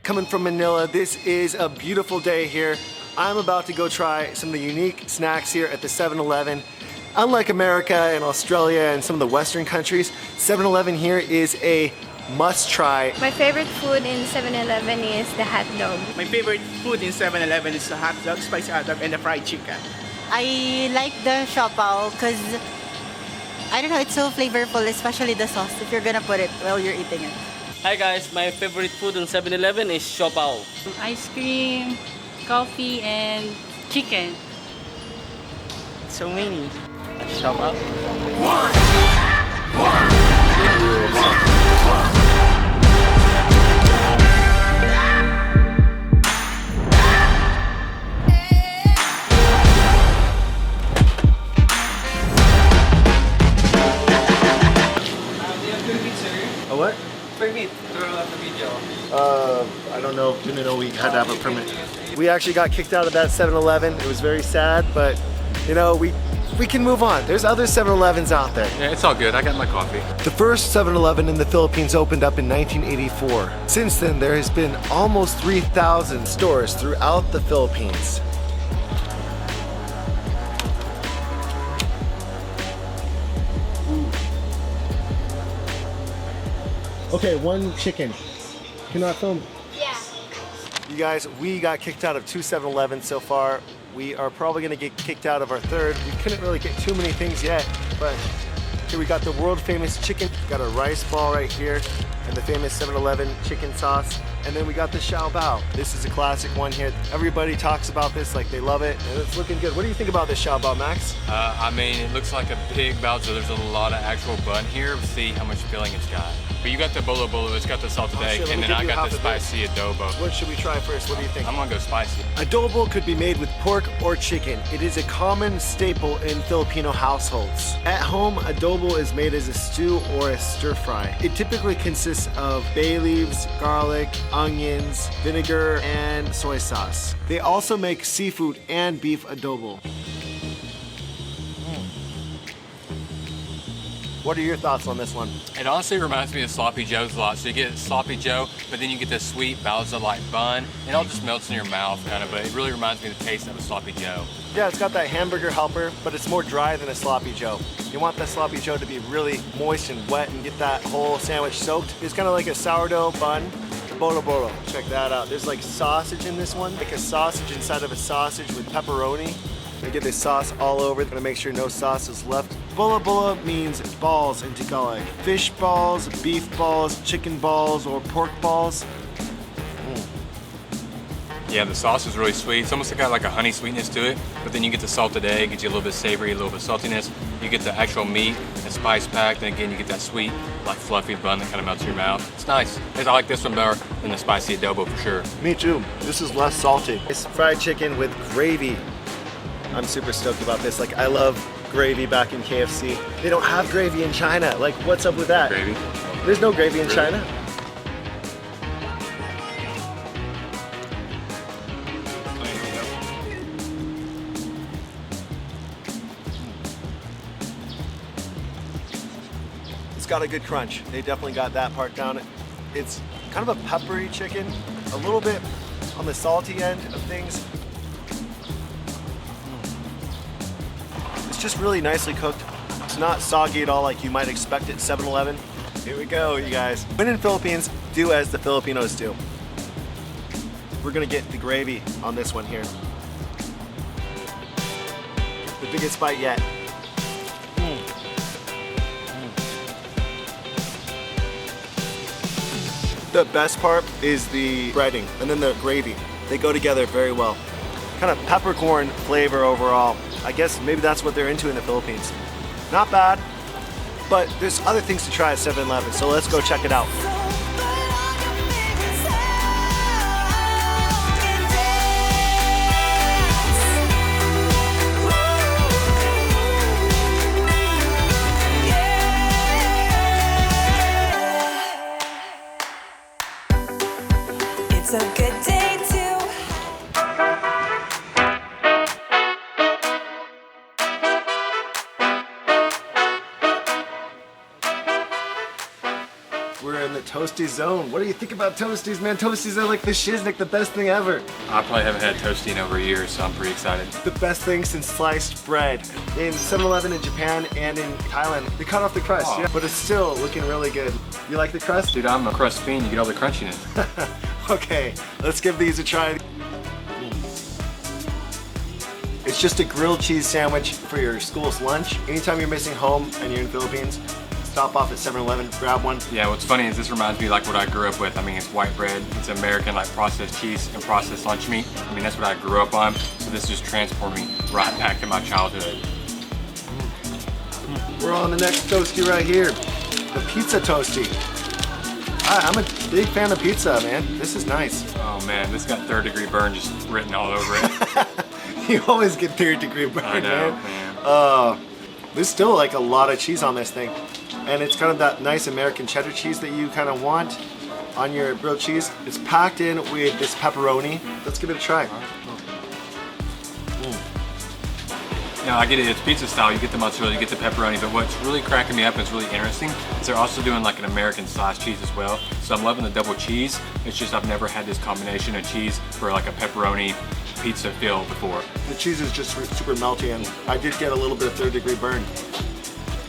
Coming from Manila, this is a beautiful day here. I'm about to go try some of the unique snacks here at the 7-Eleven. Unlike America and Australia and some of the Western countries, 7-Eleven here is a must try. My favorite food in 7-Eleven is the hot dog. My favorite food in 7-Eleven is the hot dog, spicy hot dog, and the fried chicken. I like the siopao because, I don't know, it's so flavorful, especially the sauce, if you're gonna put it while you're eating it. Hi guys, my favorite food on 7-Eleven is siopao. Ice cream, coffee, and chicken. So many. Shop up. A what? Permit to roll out the video. I don't know, didn't know we had to have a permit. We actually got kicked out of that 7-Eleven. It was very sad, but you know, we can move on. There's other 7-Elevens out there. Yeah, it's all good. I got my coffee. The first 7-Eleven in the Philippines opened up in 1984. Since then, there has been almost 3,000 stores throughout the Philippines. Okay, one chicken. Cannot film. Yeah. You guys, we got kicked out of 2 7-Elevens so far. We are probably gonna get kicked out of our third. We couldn't really get too many things yet, but here we got the world famous chicken. Got a rice ball right here and the famous 7-Eleven chicken sauce. And then we got the Xiao Bao. This is a classic one here. Everybody talks about this like they love it, and it's looking good. What do you think about this Xiao Bao, Max? I mean, it looks like a big bao, so there's a lot of actual bun here. We'll see how much filling it's got. But you got the bolo bolo, it's got the salted egg, shit, let and me then give I you got half the of this. spicy adobo. What should we try first? What do you think? I'm gonna go spicy. Adobo could be made with pork or chicken. It is a common staple in Filipino households. At home, adobo is made as a stew or a stir fry. It typically consists of bay leaves, garlic, onions, vinegar, and soy sauce. They also make seafood and beef adobo. What are your thoughts on this one? It honestly reminds me of Sloppy Joe's a lot. So you get Sloppy Joe, but then you get this sweet balsa-like bun. It all just melts in your mouth, kind of, but it really reminds me of the taste of a Sloppy Joe. Yeah, it's got that hamburger helper, but it's more dry than a Sloppy Joe. You want that Sloppy Joe to be really moist and wet and get that whole sandwich soaked. It's kind of like a sourdough bun. Bolo bolo, check that out. There's like sausage in this one, like a sausage inside of a sausage with pepperoni. They get this sauce all over. Gonna make sure no sauce is left. Bola bola means balls in Tagalog. Fish balls, beef balls, chicken balls, or pork balls. Yeah, the sauce is really sweet. It's almost got like a honey sweetness to it, but then you get the salted egg, gives you a little bit savory, a little bit saltiness. You get the actual meat and spice packed, and again, you get that sweet, like fluffy bun that kind of melts in your mouth. It's nice. I like this one better than the spicy adobo for sure. Me too. This is less salty. It's fried chicken with gravy. I'm super stoked about this. Like, I love gravy back in KFC. They don't have gravy in China. Like, what's up with that? Gravy? There's no gravy in China. It's got a good crunch. They definitely got that part down. It's kind of a peppery chicken, a little bit on the salty end of things. It's just really nicely cooked. It's not soggy at all like you might expect at 7-Eleven. Here we go, you guys. When in Philippines, do as the Filipinos do. We're gonna get the gravy on this one here. The biggest bite yet. The best part is the breading and then the gravy. They go together very well. Kind of peppercorn flavor overall. I guess maybe that's what they're into in the Philippines. Not bad, but there's other things to try at 7-Eleven, so let's go check it out. It's a good day to we're in the Toasty zone. What do you think about Toasties, man? Toasties are like the shiznick, the best thing ever. I probably haven't had Toasty in over a year, so I'm pretty excited. The best thing since sliced bread. In 7-Eleven in Japan and in Thailand, they cut off the crust, Oh. yeah, but it's still looking really good. You like the crust? Dude, I'm a crust fiend. You get all the crunchiness. Okay, let's give these a try. It's just a grilled cheese sandwich for your school's lunch. Anytime you're missing home and you're in the Philippines, stop off at 7-Eleven, grab one. Yeah, what's funny is this reminds me like what I grew up with. I mean, it's white bread, it's American like processed cheese and processed lunch meat. I mean, that's what I grew up on. So this just transported me right back to my childhood. We're on the next toasty right here, the pizza toasty. I'm a big fan of pizza, man. This is nice. Oh man, this got 3rd-degree burn just written all over it. You always get 3rd-degree burn, I know, man. There's still like a lot of cheese on this thing. And it's kind of that nice American cheddar cheese that you kind of want on your grilled cheese. It's packed in with this pepperoni. Let's give it a try. Yeah, I get it, it's pizza style, you get the mozzarella, you get the pepperoni, but what's really cracking me up and it's really interesting is they're also doing like an American sliced cheese as well. So I'm loving the double cheese. It's just I've never had this combination of cheese for like a pepperoni pizza fill before. The cheese is just super melty, and I did get a little bit of 3rd-degree burn.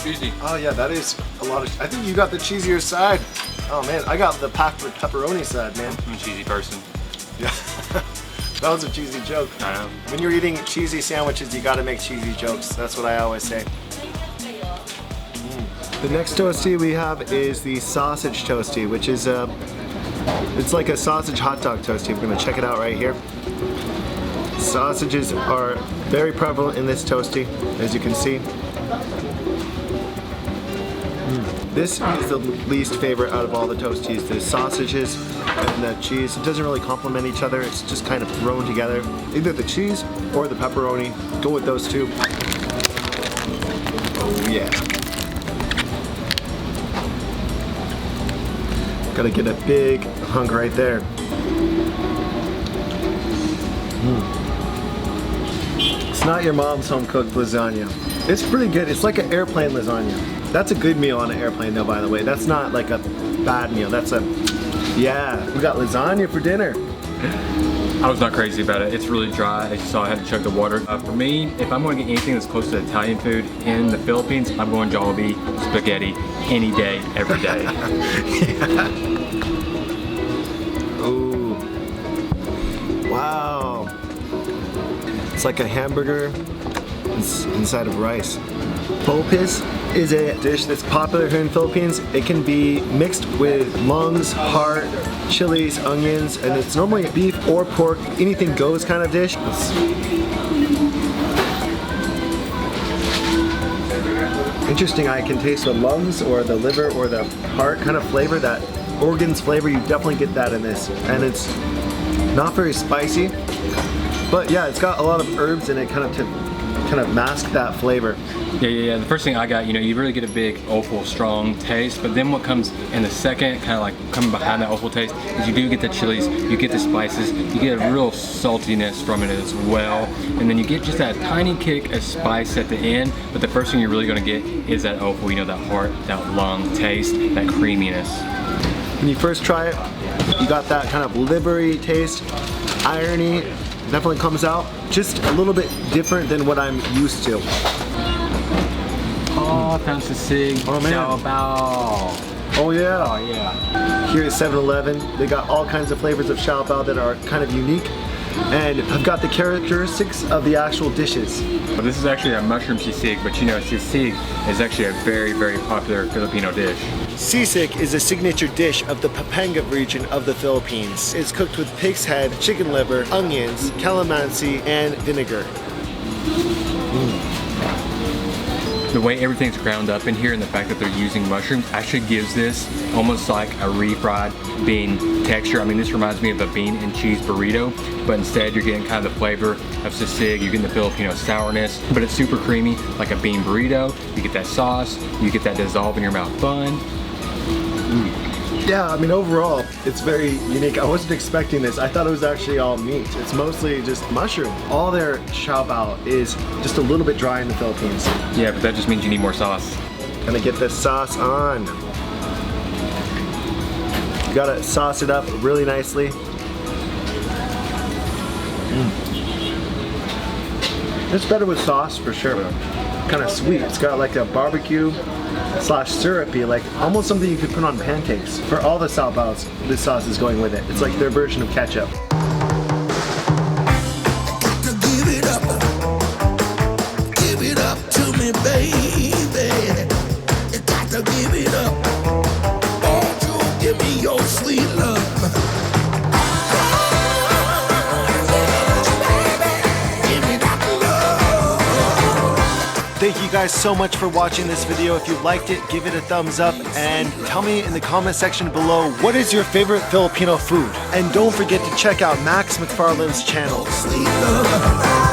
Easy. Oh yeah, that is a lot of, I think you got the cheesier side. Oh man, I got the packed with pepperoni side, man. I'm a cheesy person. Yeah, that was a cheesy joke. I know. When you're eating cheesy sandwiches, you gotta make cheesy jokes. That's what I always say. The next toasty we have is the sausage toasty, which is it's like a sausage hot dog toasty. We're gonna check it out right here. Sausages are very prevalent in this toasty, as you can see. This is the least favorite out of all the toasties. The sausages and the cheese, it doesn't really complement each other. It's just kind of thrown together. Either the cheese or the pepperoni. Go with those two. Oh yeah. Gotta get a big hunk right there. It's not your mom's home-cooked lasagna. It's pretty good. It's like an airplane lasagna. That's a good meal on an airplane though, by the way. That's not like a bad meal. That's a, yeah, we got lasagna for dinner. I was not crazy about it. It's really dry. As you saw, I had to chug the water. For me, if I'm going to get anything that's close to Italian food in the Philippines, I'm going Jollibee spaghetti any day, every day. Yeah. Ooh. Wow. It's like a hamburger inside of rice. Popis is a dish that's popular here in the Philippines. It can be mixed with lungs, heart, chilies, onions, and it's normally beef or pork, anything goes kind of dish. Interesting, I can taste the lungs or the liver or the heart kind of flavor, that organs flavor. You definitely get that in this. And it's not very spicy, but yeah, it's got a lot of herbs in it kind of to mask that flavor. Yeah. The first thing I got, you know, you really get a big, awful, strong taste, but then what comes in the second, kind of like coming behind that awful taste, is you do get the chilies, you get the spices, you get a real saltiness from it as well, and then you get just that tiny kick of spice at the end, but the first thing you're really going to get is that awful, you know, that heart, that lung taste, that creaminess. When you first try it, you got that kind of livery taste, irony definitely comes out, just a little bit different than what I'm used to. Oh, I found sisig. Oh, man. Xiao bao. Oh yeah. Oh yeah. Here at 7-Eleven, they got all kinds of flavors of xiao bao that are kind of unique, and I've got the characteristics of the actual dishes. Well, this is actually a mushroom sisig, but you know, sisig is actually a very, very popular Filipino dish. Sisig is a signature dish of the Pampanga region of the Philippines. It's cooked with pig's head, chicken liver, onions, calamansi, and vinegar. The way everything's ground up in here and the fact that they're using mushrooms actually gives this almost like a refried bean texture. I mean, this reminds me of a bean and cheese burrito, but instead you're getting kind of the flavor of sisig, you're getting the Filipino sourness, but it's super creamy like a bean burrito. You get that sauce, you get that dissolve in your mouth bun. Yeah, I mean, overall, it's very unique. I wasn't expecting this. I thought it was actually all meat. It's mostly just mushroom. All their xiao bao is just a little bit dry in the Philippines. Yeah, but that just means you need more sauce. Gonna get the sauce on. You gotta sauce it up really nicely. It's better with sauce for sure. Kind of sweet. It's got like a barbecue / syrupy, like almost something you could put on pancakes. For all the Sao Paos, this sauce is going with it. It's like their version of ketchup. Give it up to me, baby. You got to give it up. Won't you give me your sweet love? Thank you guys so much for watching this video. If you liked it, give it a thumbs up and tell me in the comment section below, what is your favorite Filipino food? And don't forget to check out Max McFarland's channel. Sweet love.